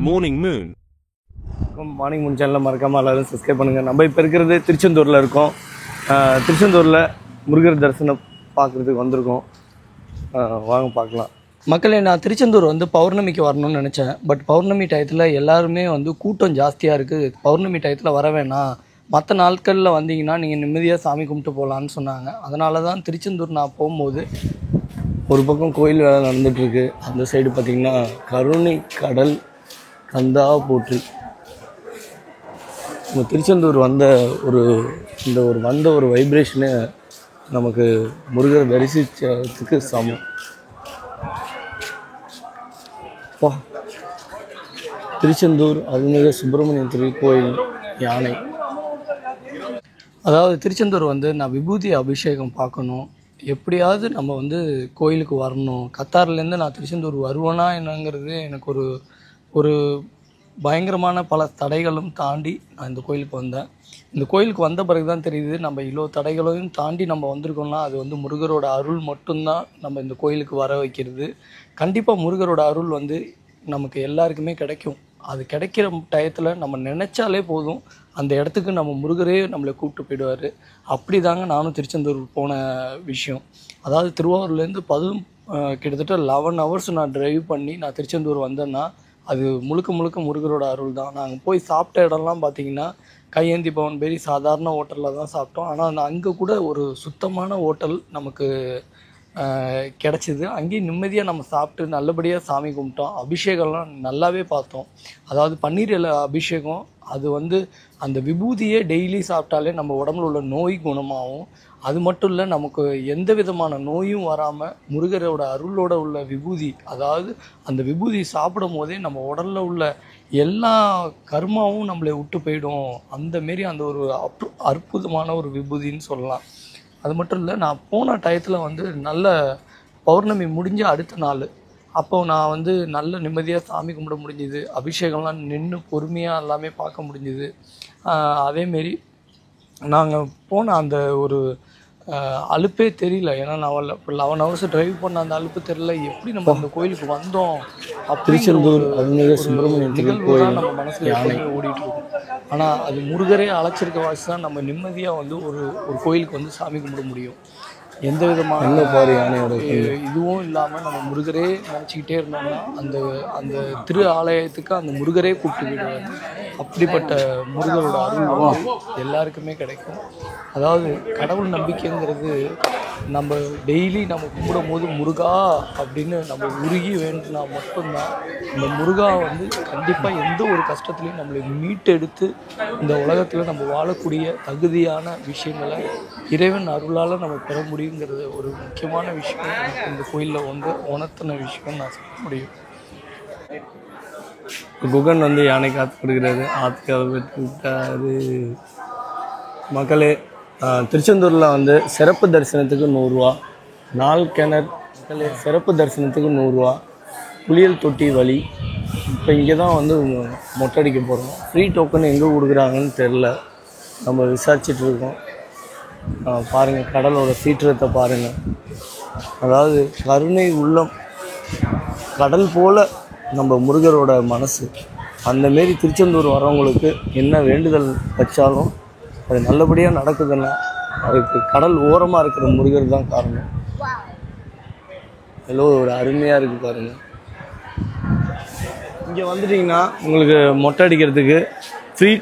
Morning Moon. Morning Moon சேனலில் மறக்காமல் எல்லாரும் சப்ஸ்கிரைப் பண்ணுங்கள். நம்ம இப்போ இருக்கிறது திருச்செந்தூரில் இருக்கோம். திருச்செந்தூரில் முருகர் தரிசனம் பார்க்குறதுக்கு வந்திருக்கோம். வாங்க பார்க்கலாம். மக்களே, நான் திருச்செந்தூர் வந்து பௌர்ணமிக்கு வரணும்னு நினச்சேன். பட் பௌர்ணமி டயத்தில் எல்லாருமே வந்து கூட்டம் ஜாஸ்தியாக இருக்குது, பௌர்ணமி டயத்தில் வர வேணாம், மற்ற நாட்களில் வந்தீங்கன்னா நீங்கள் நிம்மதியாக சாமி கும்பிட்டு போகலான்னு சொன்னாங்க. அதனால தான் திருச்செந்தூர் நான் போகும்போது ஒரு பக்கம் கோயில் வேலை நடந்துகிட்ருக்கு, அந்த சைடு பார்த்திங்கன்னா கருணை கடல் கந்தா போற்றி. நம்ம திருச்செந்தூர் வந்த ஒரு வைப்ரேஷனு நமக்கு முருகரை தரிசித்ததுக்கு சமம். திருச்செந்தூர் அருள்மிகு சுப்பிரமணிய திருக்கோயில் யானை. அதாவது திருச்செந்தூர் வந்து நான் விபூதி அபிஷேகம் பார்க்கணும், எப்படியாவது நம்ம வந்து கோயிலுக்கு வரணும். கத்தார்லேருந்து நான் திருச்செந்தூர் வருவேனா என்னங்கிறது எனக்கு ஒரு பயங்கரமான பல தடைகளும் தாண்டி நான் இந்த கோயிலுக்கு வந்தேன். இந்த கோயிலுக்கு வந்த பிறகு தான் தெரியுது, நம்ம இவ்வளோ தடைகளையும் தாண்டி நம்ம வந்திருக்கோம்னா அது வந்து முருகரோட அருள் மட்டும்தான் நம்ம இந்த கோயிலுக்கு வர வைக்கிறது. கண்டிப்பாக முருகரோட அருள் வந்து நமக்கு எல்லாருக்குமே கிடைக்கும். அது கிடைக்கிற டயத்தில் நம்ம நினச்சாலே போதும், அந்த இடத்துக்கு நம்ம முருகரே நம்மளை கூப்பிட்டு போயிடுவார். அப்படி தாங்க நானும் திருச்செந்தூர் போன விஷயம். அதாவது திருவாரூர்லேருந்து கிட்டத்தட்ட 11 ஹவர்ஸ் நான் ட்ரைவ் பண்ணி நான் திருச்செந்தூர் வந்தேன்னா அது முழுக்க முருகரோட அருள் தான். நாங்கள் போய் சாப்பிட்ட இடம்லாம் பார்த்திங்கன்னா கையேந்தி பவன் பேரி சாதாரண ஹோட்டலில் தான் சாப்பிட்டோம். ஆனால் அங்கே கூட ஒரு சுத்தமான ஹோட்டல் நமக்கு கிடச்சிது. அங்கேயும் நிம்மதியாக நம்ம சாப்பிட்டு நல்லபடியாக சாமி கும்பிட்டோம். அபிஷேகம்லாம் நல்லாவே பார்த்தோம். அதாவது பன்னீர் இலை அபிஷேகம், அது வந்து அந்த விபூதியே டெய்லி சாப்பிட்டாலே நம்ம உடம்புல உள்ள நோய் குணமாகும். அது மட்டும் இல்லை, நமக்கு எந்த விதமான நோயும் வராமல் முருகரோட அருளோட உள்ள விபூதி, அதாவது அந்த விபூதி சாப்பிடும் போதே நம்ம உடலில் உள்ள எல்லா கர்மாவும் நம்மளை விட்டு போயிடும். அந்தமாரி அந்த ஒரு அற்புதமான ஒரு விபூதின்னு சொல்லலாம். அது மட்டும் இல்லை, நான் போன டயத்தில் வந்து நல்ல பௌர்ணமி முடிஞ்ச அடுத்த நாள், அப்போ நான் வந்து நல்ல நிம்மதியாக சாமி கும்பிட முடிஞ்சுது. அபிஷேகம்லாம் நின்று பொறுமையாக எல்லாமே பார்க்க முடிஞ்சுது. அதேமாரி நாங்கள் போன அந்த ஒரு அலுப்பே தெரியல. ஏன்னா நான் 11 ஹவர்ஸ் ட்ரைவ் பண்ண அந்த அலுப்பு தெரியல. எப்படி நம்ம அந்த கோயிலுக்கு வந்தோம், திருச்செந்தூர் அருள்மிகு சுப்பிரமணிய திருக்கோயில் நம்ம மனசில் ஓடிட்டு இருக்கும். ஆனால் அது முருகரே அழைச்சிருக்க வாசி தான் நம்ம நிம்மதியாக வந்து ஒரு கோயிலுக்கு வந்து சாமி கும்பிட முடியும். எந்த விதமான இதுவும் இல்லாமல் நம்ம முருகரே நினச்சிக்கிட்டே இருந்தோம்னா அந்த திரு ஆலயத்துக்கு அந்த முருகரே கூப்பிட்டு விடுவார். அப்படிப்பட்ட முருகரோட அருள் எல்லாருக்குமே கிடைக்கும். அதாவது கடவுள் நம்பிக்கைங்கிறது நம்ம டெய்லி நம்ம கும்பிடும் போது முருகா அப்படின்னு நம்ம உருகி வேண்டுனா மட்டும்தான் இந்த முருகா வந்து கண்டிப்பாக எந்த ஒரு கஷ்டத்துலையும் நம்மளை மீட்டெடுத்து இந்த உலகத்தில் நம்ம வாழக்கூடிய தகுதியான விஷயங்களை இறைவன் அருளால் நம்ம பெற முடியுங்கிறது ஒரு முக்கியமான விஷயம். எனக்கு இந்த கோயிலில் உணர்த்தின விஷயம் நான் சொல்ல முடியும். குகன் வந்து யானை காத்து கொடுக்குறாரு, ஆத்துக்காரு. மக்களே, திருச்செந்தூரில் வந்து சிறப்பு தரிசனத்துக்கு 100 ரூபா, நாள் கிணறு மக்களே சிறப்பு தரிசனத்துக்கு 100 ரூபா, குளியல் தொட்டி வழி. இப்போ இங்கே தான் வந்து மொட்டை அடிக்க போகிறோம். ஃப்ரீ டோக்கன் எங்கே கொடுக்குறாங்கன்னு தெரில, நம்ம விசாரிச்சிட்ருக்கோம். பாருங்கள், கடலோட சீற்றத்தை பாருங்கள். அதாவது கருணை உள்ளம், கடல் போல் நம்ம முருகரோட மனசு. அந்தமாரி திருச்செந்தூர் வரவங்களுக்கு என்ன வேண்டுதல் வச்சாலும் அது நல்லபடியாக நடக்குதுன்னா அதுக்கு கடல் ஓரமாக இருக்கிற முருகர் தான் காரணம். எவ்வளோ ஒரு அருமையாக இருக்குது பாருங்கள். இங்கே வந்துட்டிங்கன்னா உங்களுக்கு மொட்டை அடிக்கிறதுக்கு ஃப்ரீ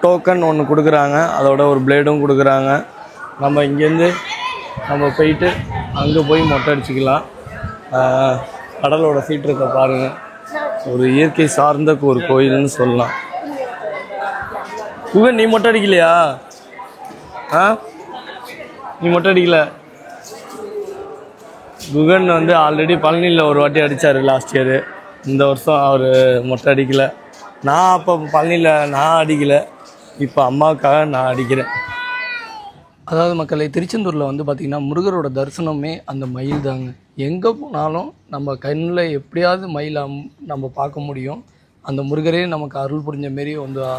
டோக்கன் ஒன்று கொடுக்குறாங்க, அதோட ஒரு பிளேடும் கொடுக்குறாங்க. நம்ம இங்கேருந்து நம்ம போயிட்டு அங்கே போய் மொட்டை அடிச்சுக்கலாம். கடலோட சீற்றத்தை பாருங்கள். ஒரு இயற்கை சார்ந்த ஒரு கோயில்னு சொல்லலாம். குகன், நீ மொட்டை அடிக்கலையா? நீ மொட்டை அடிக்கல? குகன் வந்து ஆல்ரெடி பழனியில் ஒரு வாட்டி அடித்தார் லாஸ்ட் இயரு. இந்த வருஷம் அவர் மொட்டை அடிக்கலை. நான் அப்போ பழனியில் நான் அடிக்கலை, இப்போ அம்மாவுக்காக நான் அடிக்கிறேன். அதாவது மக்களை, திருச்செந்தூரில் வந்து பார்த்திங்கன்னா முருகரோட தரிசனமே அந்த மயில் தாங்க. எங்கே போனாலும் நம்ம கண்ணில் எப்படியாவது மயில் நம்ம பார்க்க முடியும். அந்த முருகரே நமக்கு அருள் புரிஞ்ச மாரி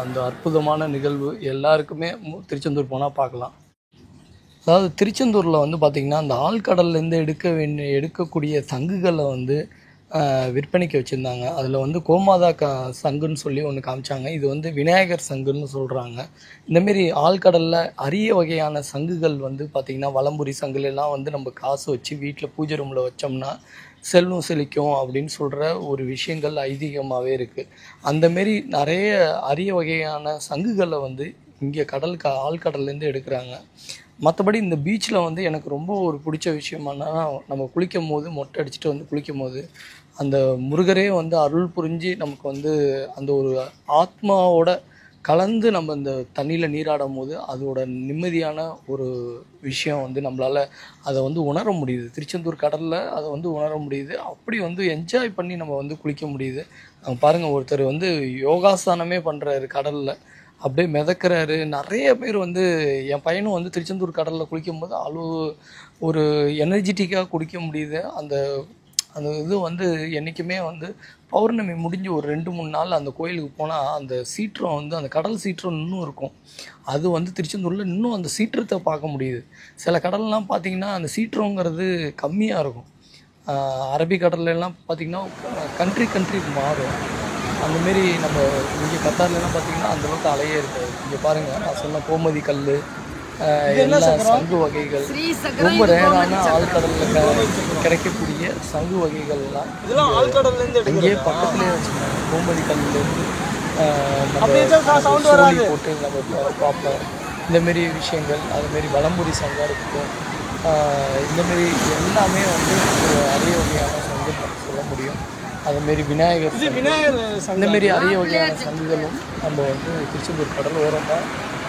அந்த அற்புதமான நிகழ்வு எல்லாருக்குமே திருச்செந்தூர் போனால் பார்க்கலாம். அதாவது திருச்செந்தூரில் வந்து பார்த்திங்கன்னா அந்த ஆழ்கடல்லேருந்து எடுக்கக்கூடிய சங்குகளை வந்து விற்பனைக்கு வச்சுருந்தாங்க. அதில் வந்து கோமாதா சங்குன்னு சொல்லி ஒன்று காமிச்சாங்க. இது வந்து விநாயகர் சங்குன்னு சொல்கிறாங்க. இந்தமாரி ஆழ்கடலில் அரிய வகையான சங்குகள் வந்து பார்த்திங்கன்னா வலம்புரி சங்குலெல்லாம் வந்து நம்ம காசு வச்சு வீட்டில் பூஜை ரூமில் வச்சோம்னா செல்வம் செழிக்கும் அப்படின்னு சொல்கிற ஒரு விஷயங்கள் ஐதீகமாகவே இருக்குது. அந்தமாரி நிறைய அரிய வகையான சங்குகளை வந்து இங்கே ஆழ்கடல்லேருந்து எடுக்கிறாங்க. மற்றபடி இந்த பீச்சில் வந்து எனக்கு ரொம்ப ஒரு பிடிச்ச விஷயமானா நம்ம குளிக்கும் போது மொட்டை அடிச்சுட்டு வந்து குளிக்கும் போது அந்த முருகரே வந்து அருள் புரிஞ்சு நமக்கு வந்து அந்த ஒரு ஆத்மாவோட கலந்து நம்ம இந்த தண்ணியில் நீராடும் போது அதோட நிம்மதியான ஒரு விஷயம் வந்து நம்மளால் அதை வந்து உணர முடியுது. திருச்செந்தூர் கடலில் அதை வந்து உணர முடியுது. அப்படி வந்து என்ஜாய் பண்ணி நம்ம வந்து குளிக்க முடியுது. பாருங்கள், ஒருத்தர் வந்து யோகாசனமே பண்ணுறாரு கடலில், அப்படியே மிதக்கிறாரு. நிறைய பேர் வந்து என் பையனும் வந்து திருச்செந்தூர் கடலில் குளிக்கும்போது ஒரு எனர்ஜெட்டிக்காக குளிக்க முடியுது. அந்த அந்த இது வந்து என்றைக்குமே வந்து பௌர்ணமி முடிஞ்சு ஒரு 2-3 நாள் அந்த கோயிலுக்கு போனால் அந்த சீற்றம் வந்து அந்த கடல் சீற்றம் இன்னும் இருக்கும். அது வந்து திருச்செந்தூரில் இன்னும் அந்த சீற்றத்தை பார்க்க முடியுது. சில கடல்லாம் பார்த்திங்கன்னா அந்த சீற்றங்கிறது கம்மியாக இருக்கும். அரபிக்கடல்லாம் பார்த்திங்கன்னா கண்ட்ரிக்கு மாறும். அந்தமாரி நம்ம இங்கே கத்தார்லாம் பார்த்திங்கன்னா அந்தளவுக்கு அலையே இருக்காது. இங்கே பாருங்கள், நான் சொன்ன கோமதி கல், எல்லா சங்கு வகைகள், ரொம்ப ரேரான ஆழ்கடலில் கிடைக்கக்கூடிய சங்கு வகைகள்லாம் இங்கேயே பக்கத்துலேயே வச்சுருந்தாங்க. கோமதி கல்லேருந்து நம்ம சோழி போட்டு நம்ம பார்ப்போம். இந்தமாரி விஷயங்கள், அதுமாரி வலம்புரி சங்காக இருக்கட்டும், இந்தமாரி எல்லாமே வந்து ஒரு அரிய வகையான சங்கு நம்ம சொல்ல முடியும். அதுமாரி விநாயகர் இந்தமாரி அரிய வகையான சங்குகளும் நம்ம வந்து திருச்செந்தூர் கடல் ஓரம் தான்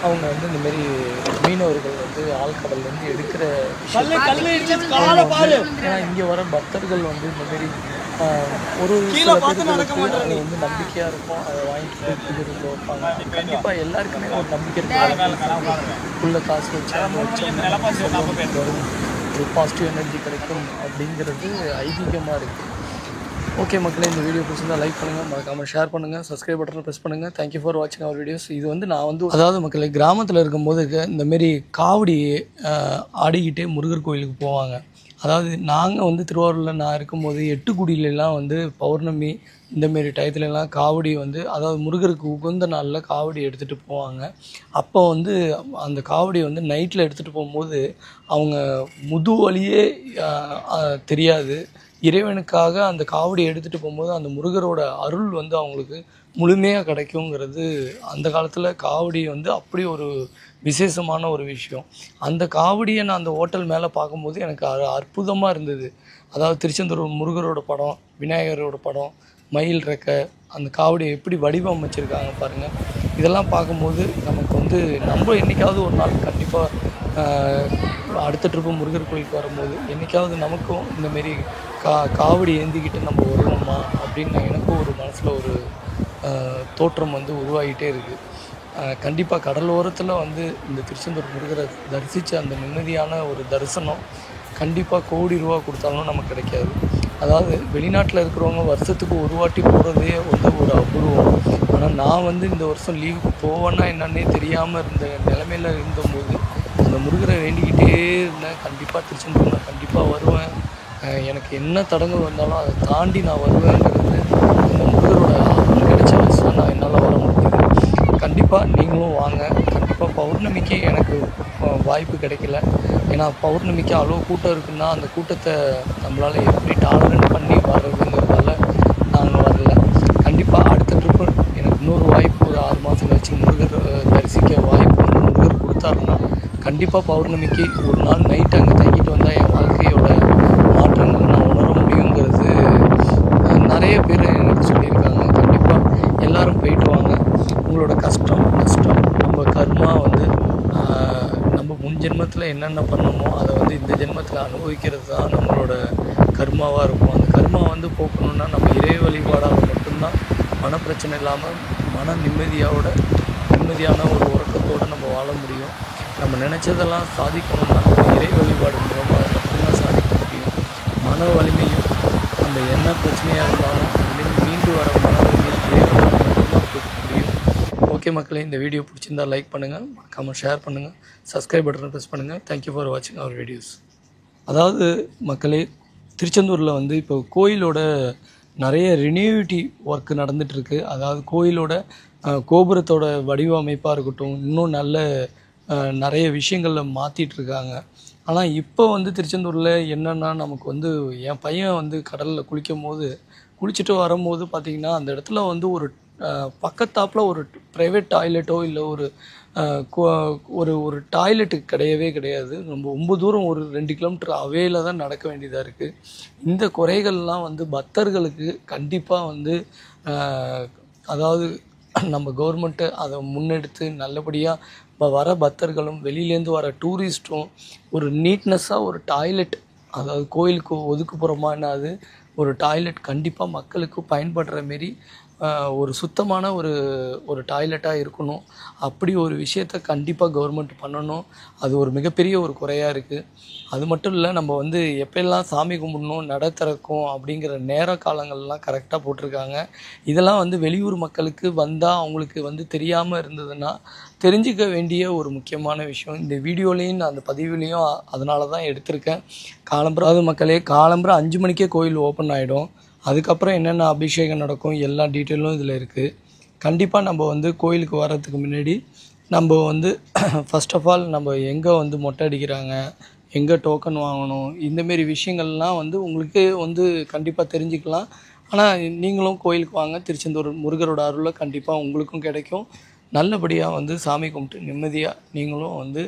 அவங்க வந்து இந்தமாரி மீனவர்கள் வந்து ஆழ்கடல்லேருந்து எடுக்கிற ஏன்னா இங்கே வர பக்தர்கள் வந்து இந்தமாரி ஒரு சில பேருக்கு அது வந்து நம்பிக்கையாக இருக்கும். அதை வாங்கிட்டு போய் பூஜை ரூமில் வைப்பாங்க. கண்டிப்பாக எல்லாருக்குமே ஒரு நம்பிக்கை உள்ள காசு வச்சு ஒரு பாசிட்டிவ் எனர்ஜி கிடைக்கும் அப்படிங்கிறது ஐதீகமாக இருக்குது. ஓகே மக்களே, இந்த வீடியோ பிடிச்சிருந்தால் லைக் பண்ணுங்கள், மறக்காமல் ஷேர் பண்ணுங்கள், சப்ஸ்கிரைப் பட்டனை ப்ரெஸ் பண்ணுங்கள். தேங்க்யூ ஃபார் வாட்சிங் அவர் வீடியோஸ். இது வந்து நான் வந்து அதாவது மக்களே கிராமத்தில் இருக்கும்போது இந்தமாரி காவடி ஆடிக்கிட்டே முருகர் கோயிலுக்கு போவாங்க. அதாவது நாங்கள் வந்து திருவாரூரில் நான் இருக்கும்போது எட்டுக்குடியிலலாம் வந்து பௌர்ணமி இந்தமாரி டயத்துலலாம் காவடி வந்து அதாவது முருகருக்கு உகந்த நாளில் காவடி எடுத்துகிட்டு போவாங்க. அப்போ வந்து அந்த காவடி வந்து நைட்டில் எடுத்துகிட்டு போகும்போது அவங்க முதுவலியே தெரியாது. இறைவனுக்காக அந்த காவடி எடுத்துகிட்டு போகும்போது அந்த முருகரோட அருள் வந்து அவங்களுக்கு முழுமையாக கிடைக்குங்கிறது அந்த காலத்தில் காவடி வந்து அப்படி ஒரு விசேஷமான ஒரு விஷயம். அந்த காவடியை நான் அந்த ஹோட்டல் மேலே பார்க்கும்போது எனக்கு அற்புதமாக இருந்தது. அதாவது திருச்செந்தூர் முருகரோட படம், விநாயகரோட படம், மயில் ரெக்கை, அந்த காவடியை எப்படி வடிவமைச்சிருக்காங்க பாருங்கள். இதெல்லாம் பார்க்கும்போது நமக்கு வந்து நம்ம என்றைக்காவது ஒரு நாள் கண்டிப்பாக அடுத்த ட்ரிப்பு முருகர் கோயிலுக்கு வரும்போது என்றைக்காவது நமக்கும் இந்தமாரி காவடி ஏந்திக்கிட்டு நம்ம வருவோமா அப்படின்னு எனக்கும் ஒரு மனசில் ஒரு தோற்றம் வந்து உருவாகிட்டே இருக்குது. கண்டிப்பாக கடலோரத்தில் வந்து இந்த திருச்செந்தூர் முருகரை தரிசித்த அந்த நிம்மதியான ஒரு தரிசனம் கண்டிப்பாக கோடி ரூபா கொடுத்தாலும் நமக்கு கிடைக்காது. அதாவது வெளிநாட்டில் இருக்கிறவங்க வருஷத்துக்கு ஒரு வாட்டி போகிறதே வந்து ஒரு அபூர்வம். ஆனால் நான் வந்து இந்த வருஷம் லீவுக்கு போவேன்னா என்னன்னே தெரியாமல் இருந்த நிலைமையில் இருந்தபோது அந்த முருகரை வேண்டிக்கிட்டே இருந்தேன். கண்டிப்பாக திருச்செந்தூர் நான் கண்டிப்பாக வருவேன், எனக்கு என்ன தடங்கள் வந்தாலும் அதை தாண்டி நான் வருவேங்கிறது அந்த முருகரோட அருள் கிடைச்ச வச்சு நான் என்னால் வர முடியுது. கண்டிப்பாக நீங்களும் வாங்க. கண்டிப்பாக பௌர்ணமிக்கு எனக்கு வாய்ப்பு கிடைக்கல. ஏன்னா பௌர்ணமிக்கு அவ்வளோ கூட்டம் இருக்குன்னா அந்த கூட்டத்தை நம்மளால் எப்படி டாலரேட் பண்ணி வர்றதுங்கிறதால நாங்கள் வரல. கண்டிப்பாக அடுத்த ட்ரிப்பு எனக்கு இன்னொரு வாய்ப்பு ஒரு 6 மாதம் கழிச்சு முருகர் தரிசிக்க வாய்ப்பு வந்து முருகர் கொடுத்தாருன்னா கண்டிப்பாக பௌர்ணமிக்கு ஒரு நாள் நைட்டு அங்கே தங்கிட்டு வந்தால் என் வாழ்க்கையோட மாற்றங்கள் நான் உணர முடியுங்கிறது நிறைய பேர் எனக்கு சொல்லியிருக்காங்க. கண்டிப்பாக எல்லோரும் போயிட்டு வாங்க. உங்களோட கஷ்டம் நஷ்டம் நம்ம கர்மா வந்து நம்ம முன் ஜென்மத்தில் என்னென்ன பண்ணணுமோ அதை வந்து இந்த ஜென்மத்தில் அனுபவிக்கிறது தான் நம்மளோட கர்மாவாக இருக்கும். அந்த கர்மா வந்து போக்கணுன்னா நம்ம இறை வழிபாடாக மட்டும்தான் மனப்பிரச்சனை இல்லாமல் மன நிம்மதியான ஒரு உறக்கத்தோடு நம்ம வாழ முடியும். நம்ம நினச்சதெல்லாம் சாதிக்கணும்னா இறை வழிபாடு மூலமாக மட்டும்தான் சாதிக்க முடியும். மன வலிமையும் நம்ம என்ன பிரச்சனையாக இருந்தாலும் அதுலேருந்து மீண்டு வர மன வலிமையும் இறைவனால் மட்டும்தான் கொடுக்க முடியும். ஓகே மக்களே, இந்த வீடியோ பிடிச்சிருந்தால் லைக் பண்ணுங்கள், மறக்காமல் ஷேர் பண்ணுங்கள், சப்ஸ்கிரைப் பட்டனை ப்ரெஸ் பண்ணுங்கள். தேங்க்யூ ஃபார் வாட்சிங் அவர் வீடியோஸ். அதாவது மக்களே, திருச்செந்தூரில் வந்து இப்போ கோயிலோட நிறைய ரினியூவிட்டி ஒர்க் நடந்துகிட்ருக்கு. அதாவது கோயிலோட கோபுரத்தோட வடிவமைப்பாக இருக்கட்டும், இன்னும் நல்ல நிறைய விஷயங்களில் மாற்றிட்டுருக்காங்க. ஆனால் இப்போ வந்து திருச்செந்தூரில் என்னென்னா, நமக்கு வந்து என் பையன் வந்து கடலில் குளிச்சுட்டு வரும்போது பார்த்திங்கன்னா, அந்த இடத்துல வந்து ஒரு பக்கத்தாப்பில் ஒரு ப்ரைவேட் டாய்லெட்டோ இல்லை ஒரு டாய்லெட்டு கிடையவே கிடையாது. ரொம்ப தூரம் ஒரு 2 கிலோமீட்டர் அவேல தான் நடக்க வேண்டியதாக இருக்குது. இந்த குறைகள்லாம் வந்து பக்தர்களுக்கு கண்டிப்பாக வந்து அதாவது நம்ம கவர்மெண்ட்டு அதை முன்னெடுத்து நல்லபடியாக இப்போ வர பக்தர்களும் வெளியிலேருந்து வர டூரிஸ்ட்டும் ஒரு நீட்னஸ்ஸாக ஒரு டாய்லெட், அதாவது கோயிலுக்கு ஒதுக்குப்புறமா என்னது ஒரு டாய்லெட் கண்டிப்பாக மக்களுக்கு பயன்படுற மாரி ஒரு சுத்தமான ஒரு டாய்லெட்டாக இருக்கணும். அப்படி ஒரு விஷயத்த கண்டிப்பாக கவர்மெண்ட் பண்ணணும். அது ஒரு மிகப்பெரிய ஒரு குறையாக இருக்குது. அது மட்டும் இல்லை, நம்ம வந்து எப்போல்லாம் சாமி கும்பிடணும், நட திறக்கும் அப்படிங்கிற நேர காலங்கள்லாம் கரெக்டாக போட்டிருக்காங்க. இதெல்லாம் வந்து வெளியூர் மக்களுக்கு வந்தால் அவங்களுக்கு வந்து தெரியாமல் இருந்ததுன்னா தெரிஞ்சிக்க வேண்டிய ஒரு முக்கியமான விஷயம். இந்த வீடியோலேயும் நான் அந்த பதிவுலேயும் அதனால தான் எடுத்திருக்கேன். அதாவது மக்களே, காலம்பரை 5 மணிக்கே கோயில் ஓப்பன் ஆகிடும். அதுக்கப்புறம் என்னென்ன அபிஷேகம் நடக்கும் எல்லா டீட்டெயிலும் இதில் இருக்குது. கண்டிப்பாக நம்ம வந்து கோயிலுக்கு வர்றதுக்கு முன்னாடி நம்ம வந்து ஃபர்ஸ்ட் ஆஃப் ஆல் நம்ம எங்கே வந்து மொட்டை அடிக்கிறாங்க, எங்கே டோக்கன் வாங்கணும், இந்தமாரி விஷயங்கள்லாம் வந்து உங்களுக்கு வந்து கண்டிப்பாக தெரிஞ்சுக்கலாம். ஆனால் நீங்களும் கோயிலுக்கு வாங்க. திருச்செந்தூர் முருகரோட அருளை கண்டிப்பாக உங்களுக்கும் கிடைக்கும். நல்லபடியாக வந்து சாமி கும்பிட்டு நிம்மதியாக நீங்களும் வந்து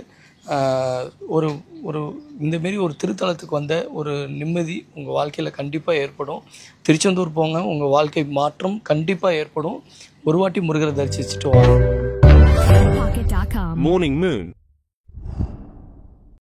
ஒரு ஒரு இந்தமாரி ஒரு திருத்தலத்துக்கு வந்த ஒரு நிம்மதி உங்கள் வாழ்க்கையில் கண்டிப்பாக ஏற்படும். திருச்செந்தூர் போங்க, உங்கள் வாழ்க்கை மாற்றம் கண்டிப்பாக ஏற்படும். ஒரு வாட்டி முருகரை தரிசிச்சுட்டு வாங்க. Morning Moon